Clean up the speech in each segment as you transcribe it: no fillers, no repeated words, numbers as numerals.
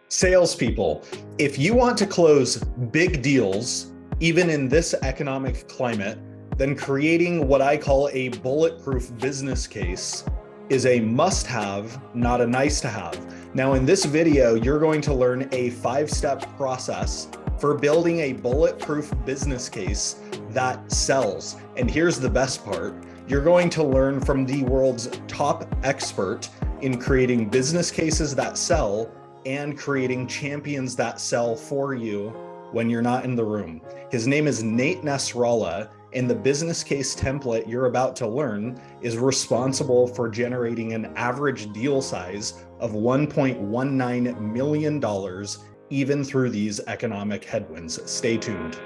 Salespeople, if you want to close big deals, even in this economic climate, then creating what I call a bulletproof business case is a must-have, not a nice-to-have. Now, in this video, you're going to learn a 5-step process for building a bulletproof business case that sells. And here's the best part. You're going to learn from the world's top expert in creating business cases that sell and creating champions that sell for you when you're not in the room. His name is Nate Nasralla, and the business case template you're about to learn is responsible for generating an average deal size of $1.19 million, even through these economic headwinds. Stay tuned.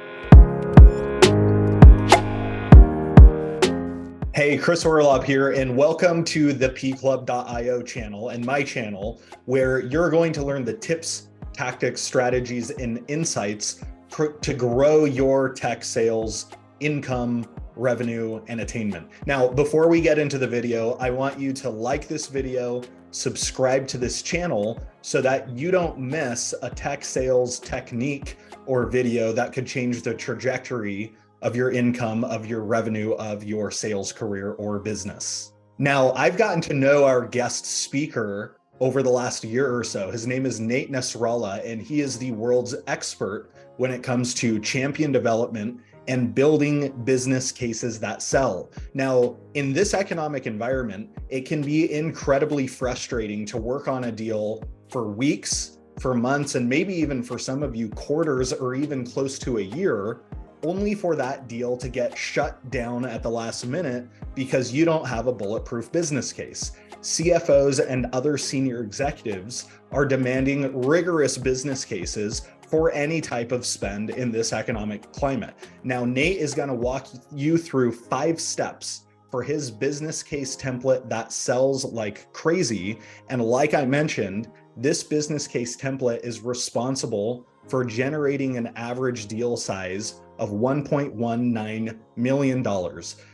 Hey, Chris Orlob here, and welcome to the pclub.io channel and my channel, where you're going to learn the tips, tactics, strategies, and insights to grow your tech sales, income, revenue, and attainment. Now, before we get into the video, I want you to like this video, subscribe to this channel so that you don't miss a tech sales technique or video that could change the trajectory of your income, of your revenue, of your sales career or business. Now, I've gotten to know our guest speaker over the last year or so. His name is Nate Nasralla, and he is the world's expert when it comes to champion development and building business cases that sell. Now, in this economic environment, it can be incredibly frustrating to work on a deal for weeks, for months, and maybe even for some of you quarters or even close to a year, only for that deal to get shut down at the last minute because you don't have a bulletproof business case. CFOs and other senior executives are demanding rigorous business cases for any type of spend in this economic climate. Now, Nate is going to walk you through 5 steps for his business case template that sells like crazy. And like I mentioned, this business case template is responsible for generating an average deal size of $1.19 million.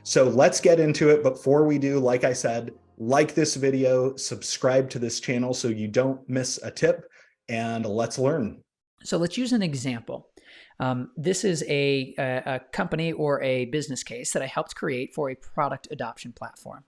So let's get into it. Before we do, like I said, like this video, subscribe to this channel so you don't miss a tip, and let's learn. So let's use an example. This is a company or a business case that I helped create for a product adoption platform.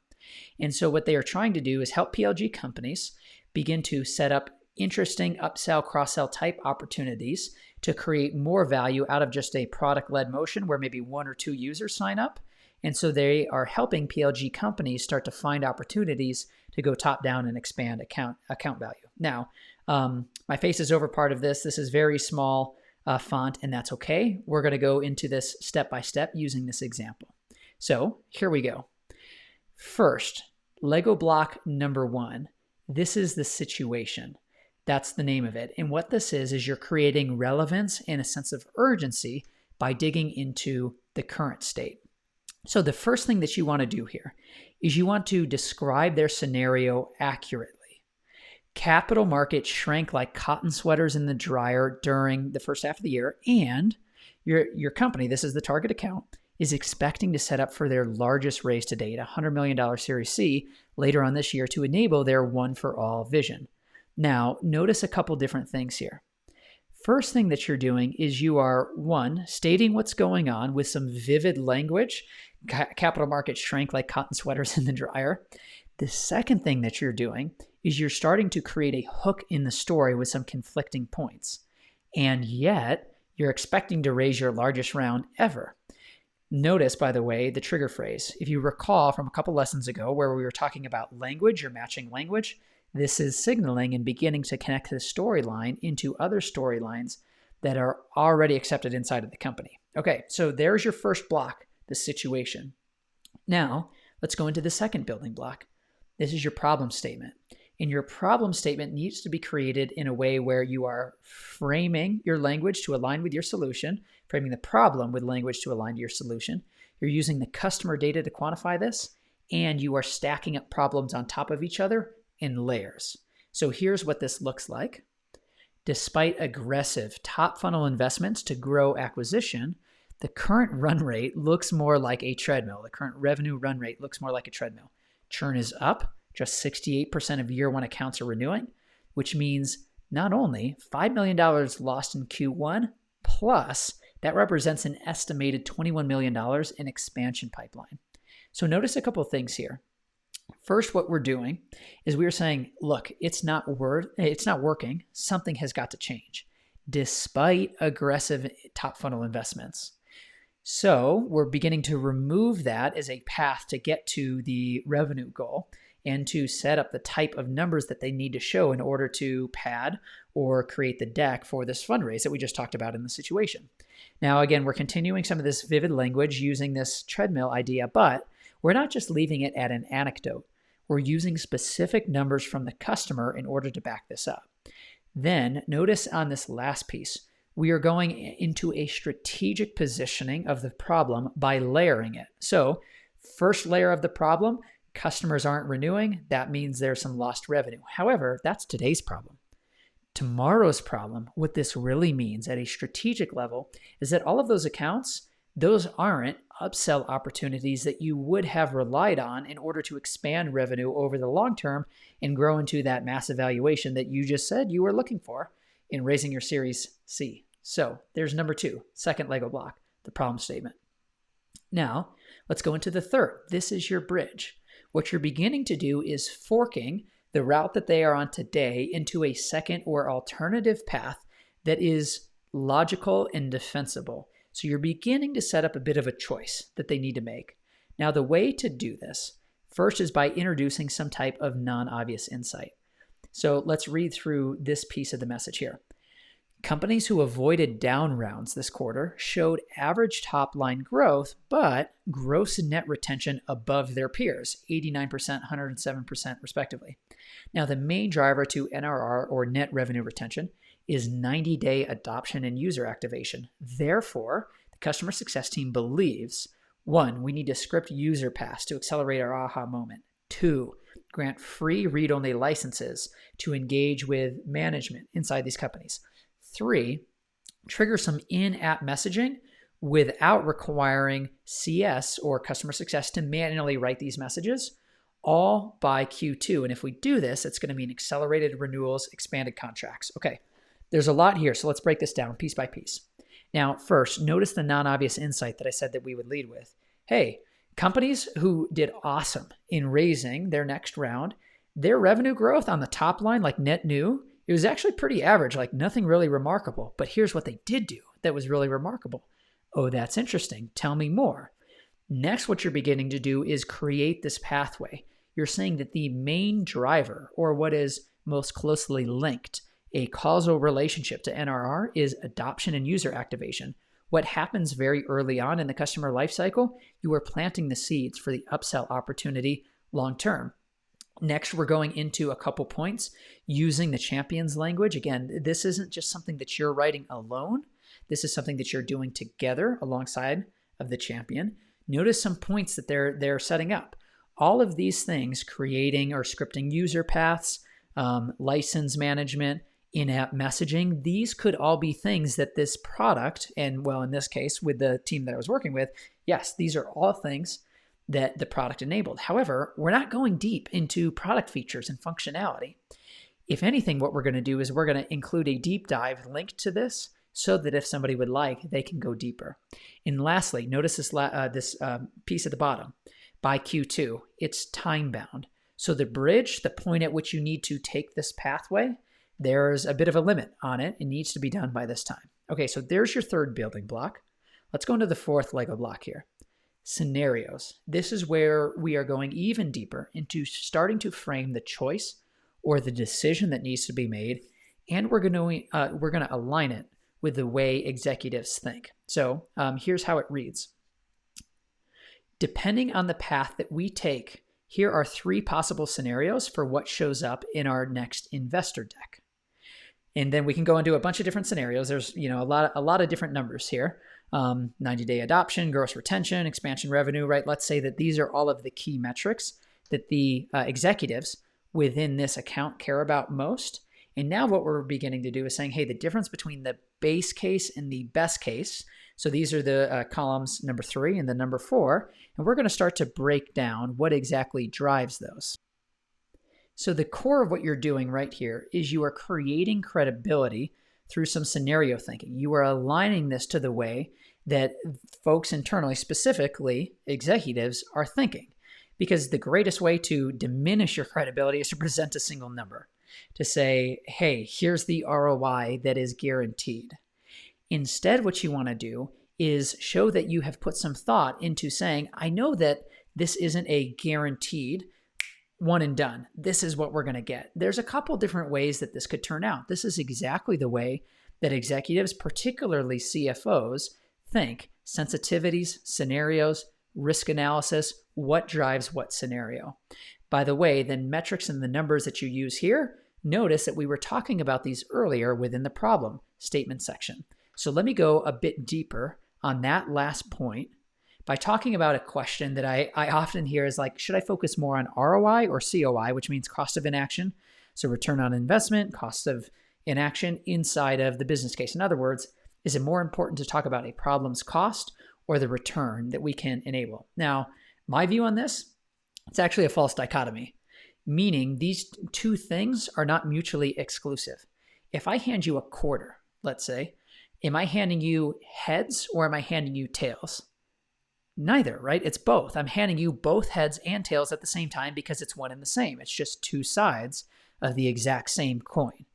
And so what they are trying to do is help PLG companies begin to set up interesting upsell, cross-sell type opportunities to create more value out of just a product-led motion where maybe 1 or 2 users sign up. And so they are helping PLG companies start to find opportunities to go top down and expand account value. Now, my face is over part of this. This is very small font, and that's okay. We're going to go into this step by step using this example. So here we go. First, Lego block number 1. This is the situation. That's the name of it. And what this is you're creating relevance and a sense of urgency by digging into the current state. So the first thing that you want to do here is you want to describe their scenario accurately. Capital markets shrank like cotton sweaters in the dryer during the first half of the year, and your company, this is the target account, is expecting to set up for their largest raise to date, a $100 million Series C, later on this year to enable their one-for-all vision. Now, notice a couple different things here. First thing that you're doing is you are, 1, stating what's going on with some vivid language. Capital markets shrank like cotton sweaters in the dryer. The second thing that you're doing is you're starting to create a hook in the story with some conflicting points. And yet, you're expecting to raise your largest round ever. Notice, by the way, the trigger phrase. If you recall from a couple lessons ago where we were talking about language or matching language, this is signaling and beginning to connect the storyline into other storylines that are already accepted inside of the company. Okay, so there's your first block, the situation. Now, let's go into the second building block. This is your problem statement. And your problem statement needs to be created in a way where you are framing your language to align with your solution, framing the problem with language to align to your solution. You're using the customer data to quantify this, and you are stacking up problems on top of each other in layers. So here's what this looks like. Despite aggressive top funnel investments to grow acquisition, the current run rate looks more like a treadmill. The current revenue run rate looks more like a treadmill. Churn is up. Just 68% of year 1 accounts are renewing, which means not only $5 million lost in Q1, plus that represents an estimated $21 million in expansion pipeline. So notice a couple of things here. First, what we're doing is we're saying, look, it's not working. Something has got to change, despite aggressive top funnel investments. So we're beginning to remove that as a path to get to the revenue goal and to set up the type of numbers that they need to show in order to pad or create the deck for this fundraise that we just talked about in the situation. Now, again, we're continuing some of this vivid language using this treadmill idea, but we're not just leaving it at an anecdote. We're using specific numbers from the customer in order to back this up. Then notice on this last piece, we are going into a strategic positioning of the problem by layering it. So first layer of the problem, customers aren't renewing. That means there's some lost revenue. However, that's today's problem. Tomorrow's problem, what this really means at a strategic level, is that all of those accounts, those aren't upsell opportunities that you would have relied on in order to expand revenue over the long term and grow into that massive valuation that you just said you were looking for in raising your Series C. So there's number 2, second Lego block, the problem statement. Now, let's go into the third. This is your bridge. What you're beginning to do is forking the route that they are on today into a second or alternative path that is logical and defensible. So you're beginning to set up a bit of a choice that they need to make. Now, the way to do this first is by introducing some type of non-obvious insight. So let's read through this piece of the message here. Companies who avoided down rounds this quarter showed average top line growth, but gross and net retention above their peers, 89%, 107% respectively. Now, the main driver to NRR or net revenue retention is 90-day adoption and user activation. Therefore, the customer success team believes, 1, we need to script user pass to accelerate our aha moment. 2, grant free read-only licenses to engage with management inside these companies. 3, trigger some in-app messaging without requiring CS or customer success to manually write these messages, all by Q2. And if we do this, it's going to mean accelerated renewals, expanded contracts. Okay, there's a lot here, so let's break this down piece by piece. Now, first, notice the non-obvious insight that I said that we would lead with. Hey, companies who did awesome in raising their next round, their revenue growth on the top line, like net new, it was actually pretty average, like nothing really remarkable. But here's what they did do that was really remarkable. Oh, that's interesting. Tell me more. Next, what you're beginning to do is create this pathway. You're saying that the main driver, or what is most closely linked, a causal relationship to NRR, is adoption and user activation. What happens very early on in the customer lifecycle, you are planting the seeds for the upsell opportunity long term. Next, we're going into a couple points using the champions language. Again, this isn't just something that you're writing alone. This is something that you're doing together alongside of the champion. Notice some points that they're setting up. All of these things, creating or scripting user paths, license management, in-app messaging, these could all be things that this product, and well, in this case, with the team that I was working with, yes, these are all things that the product enabled. However, we're not going deep into product features and functionality. If anything, what we're going to do is we're going to include a deep dive link to this so that if somebody would like, they can go deeper. And lastly, notice this piece at the bottom. By Q2, it's time bound. So the bridge, the point at which you need to take this pathway, there's a bit of a limit on it. It needs to be done by this time. Okay, so there's your third building block. Let's go into the fourth Lego block here. Scenarios. This is where we are going even deeper into starting to frame the choice or the decision that needs to be made, and we're going to align it with the way executives think. So here's how it reads. Depending on the path that we take, here are 3 possible scenarios for what shows up in our next investor deck. And then we can go into a bunch of different scenarios. There's a lot of different numbers here. 90-day adoption, gross retention, expansion revenue, right? Let's say that these are all of the key metrics that the executives within this account care about most. And now what we're beginning to do is saying, hey, the difference between the base case and the best case. So these are the columns number 3 and the number 4. And we're going to start to break down what exactly drives those. So the core of what you're doing right here is you are creating credibility through some scenario thinking. You are aligning this to the way that folks internally, specifically executives, are thinking. Because the greatest way to diminish your credibility is to present a single number, to say, hey, here's the ROI that is guaranteed. Instead, what you want to do is show that you have put some thought into saying, I know that this isn't a guaranteed one and done. This is what we're going to get. There's a couple different ways that this could turn out. This is exactly the way that executives, particularly CFOs, think. Sensitivities, scenarios, risk analysis, what drives what scenario. By the way, the metrics and the numbers that you use here, notice that we were talking about these earlier within the problem statement section. So let me go a bit deeper on that last point by talking about a question that I often hear is like, should I focus more on ROI or COI, which means cost of inaction? So return on investment, cost of inaction inside of the business case. In other words, is it more important to talk about a problem's cost or the return that we can enable? Now, my view on this, it's actually a false dichotomy, meaning these two things are not mutually exclusive. If I hand you a quarter, let's say, am I handing you heads or am I handing you tails? Neither, right? It's both. I'm handing you both heads and tails at the same time because it's one and the same. It's just two sides of the exact same coin.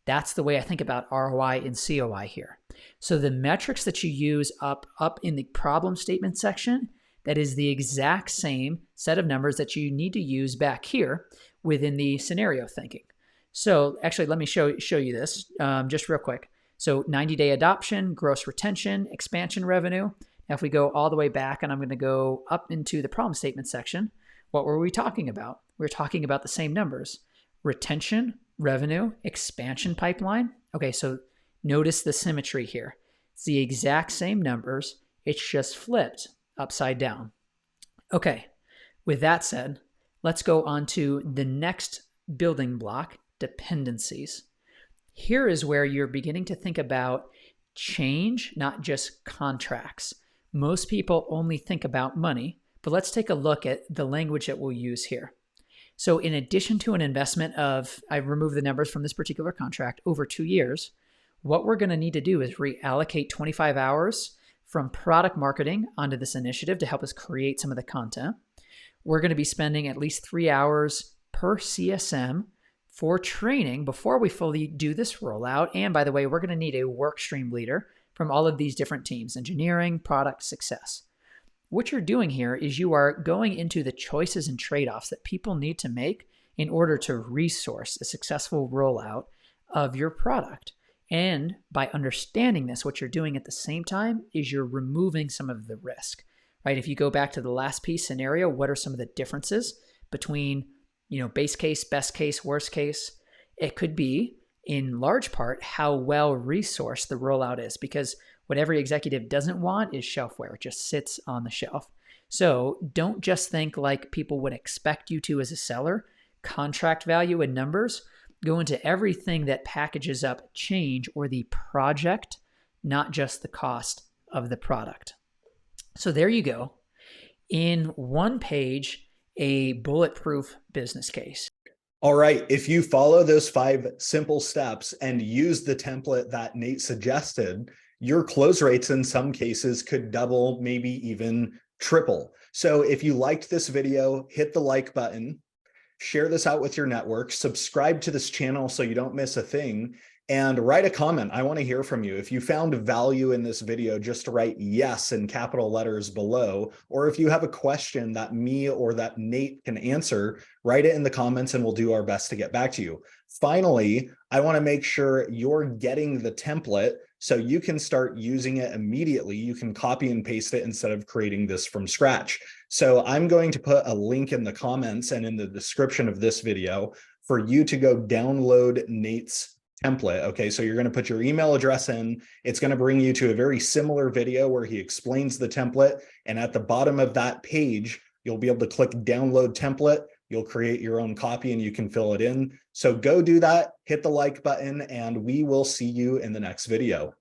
That's the way I think about ROI and COI here. So the metrics that you use up in the problem statement section, that is the exact same set of numbers that you need to use back here within the scenario thinking. So actually, let me show you this just real quick. So 90-day adoption, gross retention, expansion revenue. Now, if we go all the way back and I'm going to go up into the problem statement section, what were we talking about? We were talking about the same numbers: retention, revenue, expansion pipeline. Okay, so notice the symmetry here. It's the exact same numbers. It's just flipped upside down. Okay, with that said, let's go on to the next building block, dependencies. Here is where you're beginning to think about change, not just contracts. Most people only think about money, but let's take a look at the language that we'll use here. So in addition to an investment of, I removed the numbers from this particular contract, over 2 years, what we're going to need to do is reallocate 25 hours from product marketing onto this initiative to help us create some of the content. We're going to be spending at least 3 hours per CSM for training before we fully do this rollout. And by the way, we're going to need a work stream leader from all of these different teams: engineering, product, success. What you're doing here is you are going into the choices and trade-offs that people need to make in order to resource a successful rollout of your product. And by understanding this, what you're doing at the same time is you're removing some of the risk, right? If you go back to the last piece scenario, what are some of the differences between, base case, best case, worst case? It could be, in large part, how well resourced the rollout is, because what every executive doesn't want is shelfware. It just sits on the shelf. So don't just think like people would expect you to as a seller. Contract value and numbers go into everything that packages up change or the project, not just the cost of the product. So there you go. In one page, a bulletproof business case. All right. If you follow those 5 simple steps and use the template that Nate suggested, your close rates in some cases could double, maybe even triple. So if you liked this video, hit the like button, share this out with your network, subscribe to this channel so you don't miss a thing, and write a comment. I want to hear from you. If you found value in this video, just write yes in capital letters below. Or if you have a question that me or that Nate can answer, write it in the comments and we'll do our best to get back to you. Finally, I want to make sure you're getting the template so you can start using it immediately. You can copy and paste it instead of creating this from scratch. So I'm going to put a link in the comments and in the description of this video for you to go download Nate's template. Okay, so you're going to put your email address in. It's going to bring you to a very similar video where he explains the template. And at the bottom of that page, you'll be able to click download template. You'll create your own copy and you can fill it in. So go do that, hit the like button, and we will see you in the next video.